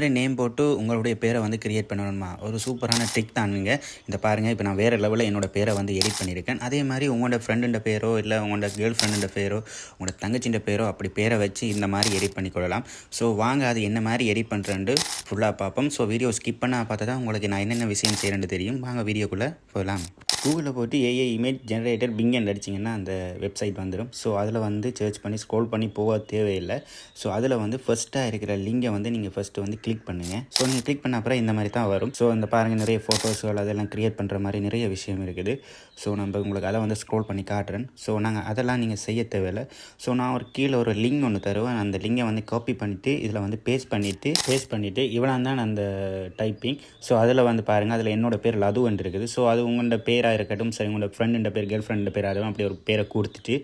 மாதிரி நேம் போட்டு உங்களுடைய பேரை வந்து கிரியேட் பண்ணணுமா? ஒரு சூப்பரான ட்ரிக் தானுங்க. இதை பாருங்கள், இப்போ நான் வேறு லெவலில் என்னோட பேரை வந்து எடிட் பண்ணியிருக்கேன். அதே மாதிரி உங்களோட ஃப்ரெண்டுன்ற பேரோ இல்லை உங்களோட கேர்ள் ஃப்ரெண்டுன்ற பேரோ உங்களோட தங்கச்சின்ற பேரோ அப்படி பேரை வச்சு இந்த மாதிரி எடிட் பண்ணிக்கொள்ளலாம். ஸோ வாங்க அது என்ன மாதிரி எடிட் பண்ணுறேன்னு ஃபுல்லாக பார்ப்போம். ஸோ வீடியோ ஸ்கிப் பண்ணால் பார்த்தா தான் உங்களுக்கு நான் என்னென்ன விஷயம் செய்கிறேன்னு தெரியும். வாங்க வீடியோக்குள்ளே போகலாம். கூகுளில் போட்டு ஏஐ இமேஜ் ஜெனரேட்டர் பிங்கன்னு அடிச்சிங்கன்னா அந்த வெப்சைட் வந்துடும். ஸோ அதில் வந்து சர்ச் பண்ணி ஸ்க்ரோல் பண்ணி போக தேவையில்லை. ஸோ அதில் வந்து ஃபஸ்ட்டாக இருக்கிற லிங்கை வந்து நீங்கள் ஃபஸ்ட்டு வந்து கிளிக் பண்ணுங்கள். ஸோ நீங்கள் கிளிக் பண்ண அப்புறம் இந்த மாதிரி தான் வரும். ஸோ இந்த பாருங்கள், நிறைய ஃபோட்டோஸ்கள் அதெல்லாம் க்ரியேட் பண்ணுற மாதிரி நிறைய விஷயம் இருக்குது. ஸோ நம்ம உங்களுக்கு அதை வந்து ஸ்க்ரோல் பண்ணி காட்டுறேன். ஸோ நாங்கள் அதெல்லாம் நீங்கள் செய்ய தேவையில்லை. ஸோ நான் ஒரு கீழே ஒரு லிங்க் ஒன்று தருவேன். அந்த லிங்கை வந்து காப்பி பண்ணிவிட்டு இதில் வந்து பேஸ்ட் பண்ணிவிட்டு இவ்வளோ தான் அந்த டைப்பிங். ஸோ அதில் வந்து பாருங்கள், அதில் என்னோட பேர் லதுவன் இருக்குது. ஸோ அது உங்களோட பேராக இருக்கட்டும், சரி உங்களோட ஃப்ரெண்டுன்ற பேர் கேர்ள் ஃப்ரெண்டு பேர் அதுவும் அப்படி ஒரு பேரை கொடுத்துட்டு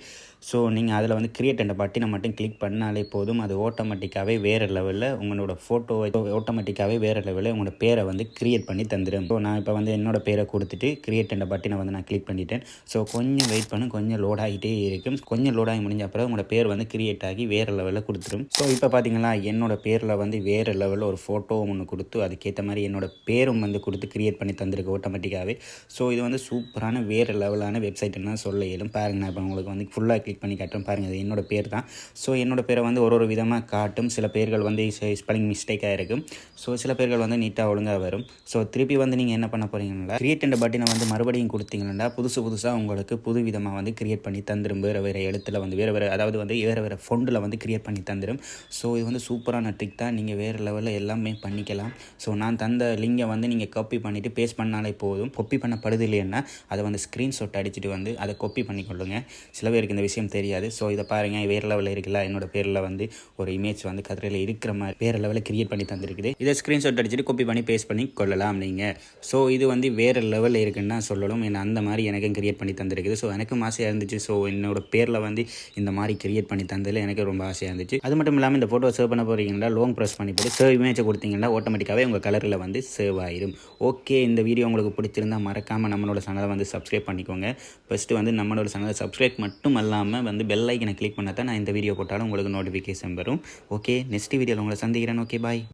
ஸோ நீங்கள் அதில் வந்து கிரியேட் என்ற பட்டினை மட்டும் கிளிக் பண்ணாலே போதும். அது ஆட்டோமேட்டிக்காகவே வேறு லெவலில் உங்களோட ஃபோட்டோவை ஆட்டோமேட்டிக்காகவே வேறு லெவலில் உங்களோட பேரை வந்து கிரியேட் பண்ணி தந்துடும். ஸோ நான் இப்போ வந்து என்னோட பேரை கொடுத்துட்டு கிரியேட் என்ற பட்டினை வந்து நான் கிளிக் பண்ணிட்டேன். ஸோ கொஞ்சம் வெயிட் பண்ணி கொஞ்சம் லோட் ஆகிட்டே இருக்கும். கொஞ்சம் லோட் ஆகி முடிஞ்ச அப்புறம் உங்களோட பேர் வந்து கிரியேட் ஆகி வேறு லெவலில் கொடுத்துரும். ஸோ இப்போ பார்த்தீங்களா, என்னோட பேரில் வந்து வேறு லெவலில் ஒரு ஃபோட்டோவும் ஒன்று கொடுத்து அதுக்கேற்ற மாதிரி என்னோட பேரும் வந்து கொடுத்து கிரியேட் பண்ணி தந்திருக்கு ஆட்டோமேட்டிக்காகவே. ஸோ இது வந்து சூப்பரான வேறு லெவலான வெப்சைட்டுன்னு தான் சொல்ல இயலும். பாருங்கள், நான் இப்போ உங்களுக்கு வந்து ஃபுல்லாக கிளிக் பண்ணி காட்டுறேன். பாருங்கள், அது என்னோட பேர் தான். ஸோ என்னோட பேரை வந்து ஒரு விதமாக காட்டும். சில பேர்கள் வந்து ஸ்பெல்லிங் மிஸ்டேக்காக இருக்கும். ஸோ சில பேர்கள் வந்து நீட்டாக ஒழுங்காக வரும். ஸோ திருப்பி வந்து நீங்கள் என்ன பண்ண போகிறீங்கன்னா, கிரியேட் என்ற பட்டினை வந்து மறுபடியும் கொடுத்தீங்கன்னா புதுசாக உங்களுக்கு புது விதமாக வந்து கிரியேட் பண்ணி தந்துடும். வேறு எழுத்தில் வந்து வேறு அதாவது வந்து வேறு ஃபொண்டில் வந்து கிரியேட் பண்ணி தந்துடும். ஸோ இது வந்து சூப்பரான ட்ரிக் தான். நீங்கள் வேறு லெவலில் எல்லாமே பண்ணிக்கலாம். ஸோ நான் தந்த லிங்கை வந்து நீங்கள் காப்பி பண்ணிவிட்டு பேஸ்ட் பண்ணாலே போதும். காப்பி பண்ணப்படுது இல்லைன்னா அதை வந்து ஸ்க்ரீன்ஷாட் அடிச்சுட்டு வந்து அதை காப்பி பண்ணிக்கொள்ளுங்க. சில பேருக்கு இந்த விஷயம் தெரியாது. ஸோ இதை பாருங்கள், வேறு லெவலில் இருக்குல்ல, என்னோட பேரில் வந்து ஒரு இமேஜ் வந்து கதிரையில் இருக்கிற மாதிரி வேறு லெவலில் கிரியேட் பண்ணி தந்துருக்குது. இதை ஸ்க்ரீன்ஷாட் அடிச்சுட்டு காப்பி பண்ணி பேஸ்ட் பண்ணி கொள்ளலாம் நீங்கள். ஸோ இது வந்து வேறு லெவலில் இருக்குன்னு தான் சொல்லணும். ஏன்னா அந்த மாதிரி எனக்கும் கிரியேட் பண்ணி தந்துருக்குது. ஸோ எனக்கும் ஆசையாக இருந்துச்சு. ஸோ என்னோட பேரில் வந்து இந்த மாதிரி கிரியேட் பண்ணி தந்ததில் எனக்கு ரொம்ப ஆசையாக இருந்துச்சு. அது மட்டும் இல்லாமல் இந்த ஃபோட்டோ சேவ் பண்ண போகிறீங்கன்னா லாங் ப்ரெஸ் பண்ணி போட்டு சேவ் இமேஜை கொடுத்தீங்கன்னா ஆட்டோமேட்டிக்காகவே உங்கள் கலரில் வந்து சேவ் ஆயிடும். ஓகே, இந்த வீடியோ உங்களுக்கு பிடிச்சிருந்தால் மறக்காமல் நம்மளோட சேனலை வந்து சப்ஸ்கிரைப் பண்ணிக்கோங்க. ஃபஸ்ட்டு வந்து நம்மளோட சேனலை சப்ஸ்கிரைப் மட்டும் இல்லாமல் வந்து பெல் ஐக்கனை கிளிக் பண்ணால் தான் நான் இந்த வீடியோ போட்டாலும் உங்களுக்கு நோட்டிஃபிகேஷன் வரும். ஓகே, நெக்ஸ்ட் வீடியோவில் உங்களை சந்திக்கிறேன். ஓகே, பாய்.